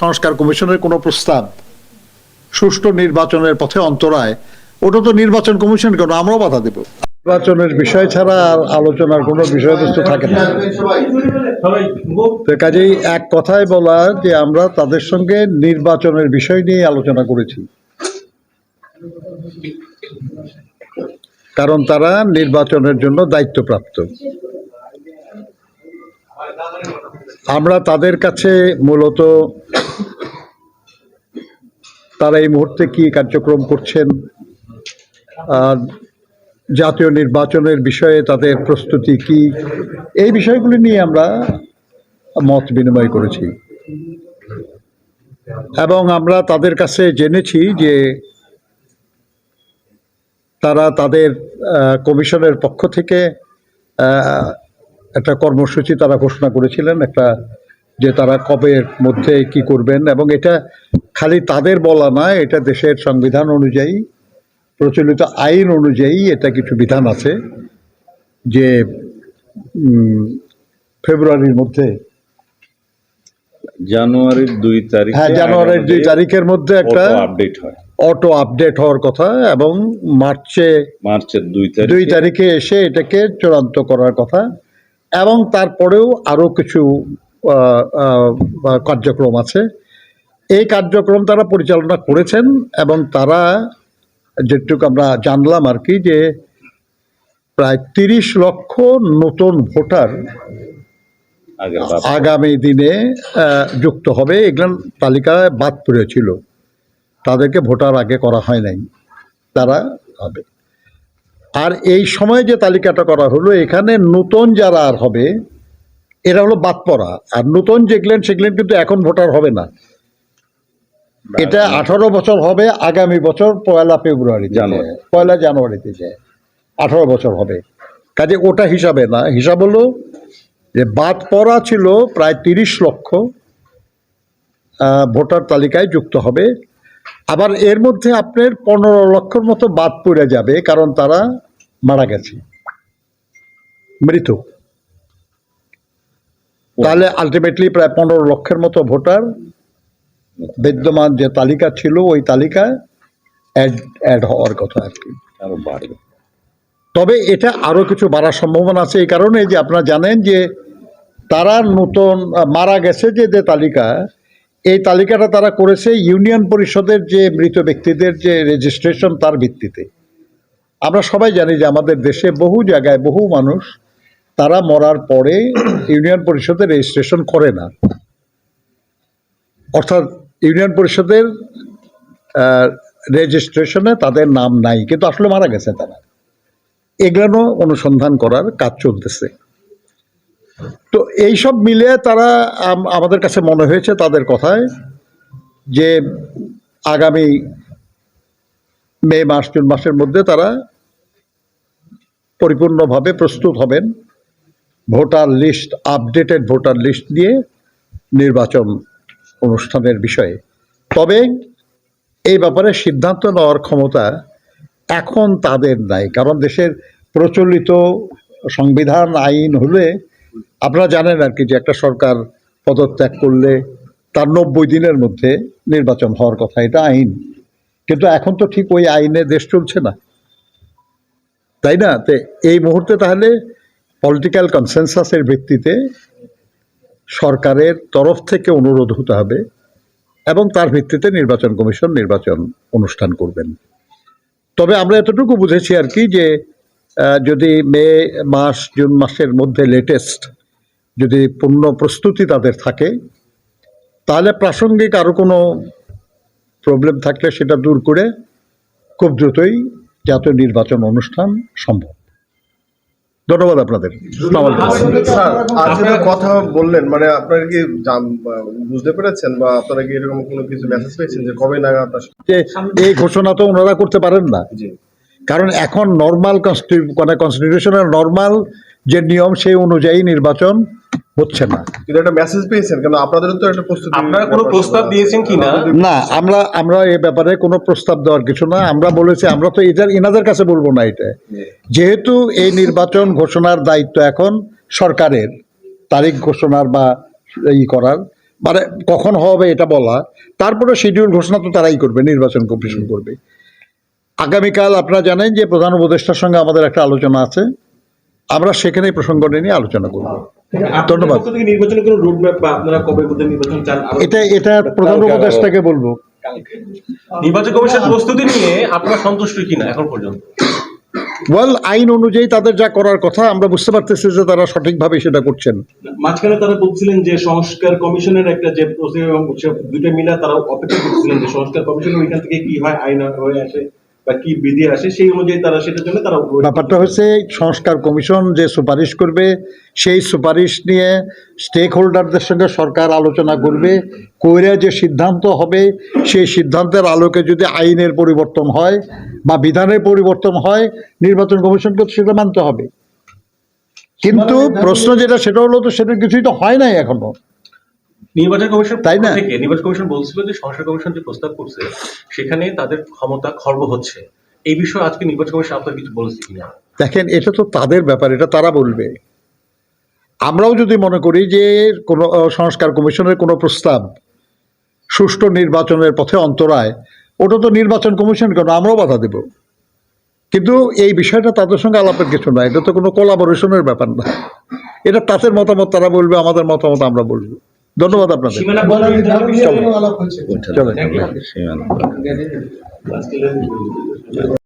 সংস্কার কমিশনের কোনো প্রস্তাব সুষ্ঠু নির্বাচনের পথে অন্তরায়, ওটা তো নির্বাচন কমিশন কেন, আমরাও বাধা দেব। নির্বাচনের বিষয় ছাড়া আর আলোচনার কোনো বিষয়বস্তু থাকে না। কাজেই এক কথায় বলা যে আমরা তাদের সঙ্গে নির্বাচনের বিষয় নিয়ে আলোচনা করেছি, কারণ তারা নির্বাচনের জন্য দায়িত্বপ্রাপ্ত। আমরা তাদের কাছে মূলত তারা এই মুহূর্তে কি কার্যক্রম করছেন, জাতীয় নির্বাচনের বিষয়ে তাদের প্রস্তুতি কি, এই বিষয়গুলি নিয়ে আমরা মত বিনিময় করেছি এবং আমরা তাদের কাছে জেনেছি যে তারা তাদের কমিশনের পক্ষ থেকে একটা কর্মসূচি তারা ঘোষণা করেছিলেন, একটা যে তারা কবের মধ্যে কি করবেন, এবং এটা খালি তাদের বলা নয়, এটা দেশের সংবিধান অনুযায়ী, প্রচলিত আইন অনুযায়ী এটা কিছু বিধান আছে যে ফেব্রুয়ারির মধ্যে, জানুয়ারির 2 তারিখ, হ্যাঁ জানুয়ারির 2 তারিখের মধ্যে একটা আপডেট হয়, অটো আপডেট হওয়ার কথা, এবং মার্চের 2 তারিখে এসে এটাকে চূড়ান্ত করার কথা। এবং তারপরেও আরো কিছু কার্যক্রম আছে। এই কার্যক্রম তারা পরিচালনা করেছেন এবং তারা যেটুকু আমরা জানলাম আর কি, যে প্রায় 30 লক্ষ নতুন ভোটার আগামী দিনে যুক্ত হবে। এগুলো তালিকায় বাদ পড়েছিল, তাদেরকে ভোটার আগে করা হয় নাই, তারা হবে। আর এই সময় যে তালিকাটা করা হলো, এখানে নতুন যারা আর হবে এরা হলো বাদ পড়া, আর নতুন যেগুলেন সেগুলেন কিন্তু এখন ভোটার হবে না। এটা 18 বছর হবে আগামী বছর 1 ফেব্রুয়ারি, 1 জানুয়ারিতে যায় 18 বছর হবে। কাজে ওটা হিসাবে না, হিসাব হলো যে বাদ পড়া ছিল প্রায় 30 লক্ষ ভোটার তালিকায় যুক্ত হবে। আবার এর মধ্যে আপনার 15 লক্ষর মতো বাদ পড়ে যাবে, কারণ তারা মারা গেছে, মৃত। তাহলে আলটিমেটলি প্রায় 15 লক্ষের মতো ভোটার বিদ্যমান যে তালিকা ছিল ওই তালিকায় অ্যাড হওয়ার কথা আর কি, আরো বাড়বে। তবে এটা আরো কিছু বাড়ার সম্ভাবনা আছে, এই কারণে যে আপনারা জানেন যে তারা নতুন মারা গেছে যে তালিকা, এই তালিকাটা তারা করেছে ইউনিয়ন পরিষদের যে মৃত ব্যক্তিদের যে রেজিস্ট্রেশন, তার ভিত্তিতে। আমরা সবাই জানি যে আমাদের দেশে বহু জায়গায় বহু মানুষ তারা মরার পরে ইউনিয়ন পরিষদের রেজিস্ট্রেশন করে না, অর্থাৎ ইউনিয়ন পরিষদের রেজিস্ট্রেশনে তাদের নাম নাই, কিন্তু আসলে মারা গেছে তারা। এগুলো অনুসন্ধান করার কাজ চলতেছে। তো এইসব মিলে তারা আমাদের কাছে মনে হয়েছে তাদের কথায় যে আগামী মে মাস, জুন মাসের মধ্যে তারা পরিপূর্ণভাবে প্রস্তুত হবেন voter list, updated voter list দিয়ে নির্বাচন অনুষ্ঠানের বিষয়ে। তবে এই ব্যাপারে সিদ্ধান্ত নেওয়ার ক্ষমতা এখন তাদের নাই, কারণ দেশের প্রচলিত সংবিধান আইন হলে আপনারা জানেন আর কি, যে একটা সরকার পদত্যাগ করলে তার 90 দিনের মধ্যে নির্বাচন হওয়ার কথা, এটা আইন। কিন্তু এখন তো ঠিক ওই আইনে দেশ চলছে না, তাই না? তো এই মুহূর্তে তাহলে পলিটিক্যাল কনসেনসাসের ভিত্তিতে সরকারের তরফ থেকে অনুরোধ হতে হবে এবং তার ভিত্তিতে নির্বাচন কমিশন নির্বাচন অনুষ্ঠান করবেন। তবে আমরা এতটুকু বুঝেছি আর কি, যে যদি মে মাস, জুন মাসের মধ্যে লেটেস্ট যদি পূর্ণ প্রস্তুতি তাদের থাকে, তাহলে প্রাসঙ্গিক আরও কোনো প্রবলেম থাকলে সেটা দূর করে খুব দ্রুতই জাতীয় নির্বাচন অনুষ্ঠান সম্ভব। ধন্যবাদ আপনাদের। স্যার, আজকে কথা বললেন, মানে আপনারা কি বুঝতে পেরেছেন বা আপনারা কি এরকম কোনো কিছু মেসেজ পেয়েছেন যে কবে নাগাদ? যে এই ঘোষণা তো ওনারা করতে পারেন না, কারণ এখন নর্মাল কনস্টিটিউশনের নর্মাল যে নিয়ম সেই অনুযায়ী নির্বাচন হচ্ছে না। কিন্তু একটা মেসেজ পেয়েছেন, কিন্তু আপনাদের তো একটা প্রস্তুতি, আপনারা কোনো প্রস্তাব দিয়েছেন কি না? না, আমরা এই ব্যাপারে কোনো প্রস্তাব দেওয়ার কিছু না। আমরা বলেছি, আমরা তো এনাদের কাছে বলবো না এটা, যেহেতু এই নির্বাচন ঘোষণার দায়িত্ব এখন সরকারের, তারিখ ঘোষণার বা করার, মানে কখন হবে এটা বলা, তারপরে শিডিউল ঘোষণা তো তারাই করবে, নির্বাচন কমিশন করবে। আগামীকাল আপনারা জানেন যে প্রধান উপদেষ্টার সঙ্গে আমাদের একটা আলোচনা আছে, আমরা সেখানে এই প্রসঙ্গটা নিয়ে আলোচনা করব। ধন্যবাদ। পক্ষ থেকে নির্বাচনের কোনো রোডম্যাপ বা আপনারা কবে মধ্যে নির্বাচন চান এটা প্রধান উপদেষ্টাকে বলবো। নির্বাচন কমিশন প্রস্তুতি নিয়ে আপনারা সন্তুষ্ট কিনা এখন পর্যন্ত? ওয়েল, আইন অনুযায়ী তাদের যা করার কথা আমরা বুঝতে পারতেছি যে তারা সঠিকভাবে সেটা করছেন। মাঝখানে তারা বলছিলেন যে সংস্কার কমিশনের একটা যে দুইটা মিলা তারা অপেক্ষা করছিলেন যে সংস্কার কমিশনের ওইখান থেকে কি হয়, আইন হয়ে আসে বা কি বিধি আসে, সেই অনুযায়ী তারা সেটার জন্য তারা ব্যাপারটা হচ্ছে সংস্কার কমিশন যে সুপারিশ করবে, সেই সুপারিশ নিয়ে স্টেক হোল্ডারদের সঙ্গে সরকার আলোচনা করবে, কইরা যে সিদ্ধান্ত হবে সেই সিদ্ধান্তের আলোকে যদি আইনের পরিবর্তন হয় বা বিধানের পরিবর্তন হয়, নির্বাচন কমিশনকে সেটা মানতে হবে। কিন্তু প্রশ্ন যেটা সেটা হলো, তো সেটা কিছুই তো হয় নাই এখনো। নির্বাচন কমিশন তাই না? থেকে নির্বাচন কমিশন বলছিল যে সংস্কার কমিশন যে প্রস্তাব করছে সেখানে তাদের ক্ষমতা খর্ব হচ্ছে, এই বিষয়ে আজকে নির্বাচন কমিশন আপনার কিছু বলেছে কিনা? দেখেন, এটা তো তাদের ব্যাপার, এটা তারা বলবে। আমরাও যদি মনে করি যে কোনো সংস্কার কমিশনের কোনো প্রস্তাব সুষ্ঠু নির্বাচনের পথে অন্তরায়, ওটা তো নির্বাচন কমিশন কেন, আমরাও বাধা দেব। কিন্তু এই বিষয়টা তাদের সঙ্গে আলাপের কিছু না, এটা তো কোনো কোলাবোরেশনের ব্যাপার না। এটা তাদের মতামত তারা বলবে, আমাদের মতামত আমরা বলবো। ধন্যবাদ আপনাদের। সীমানা চলো। বদল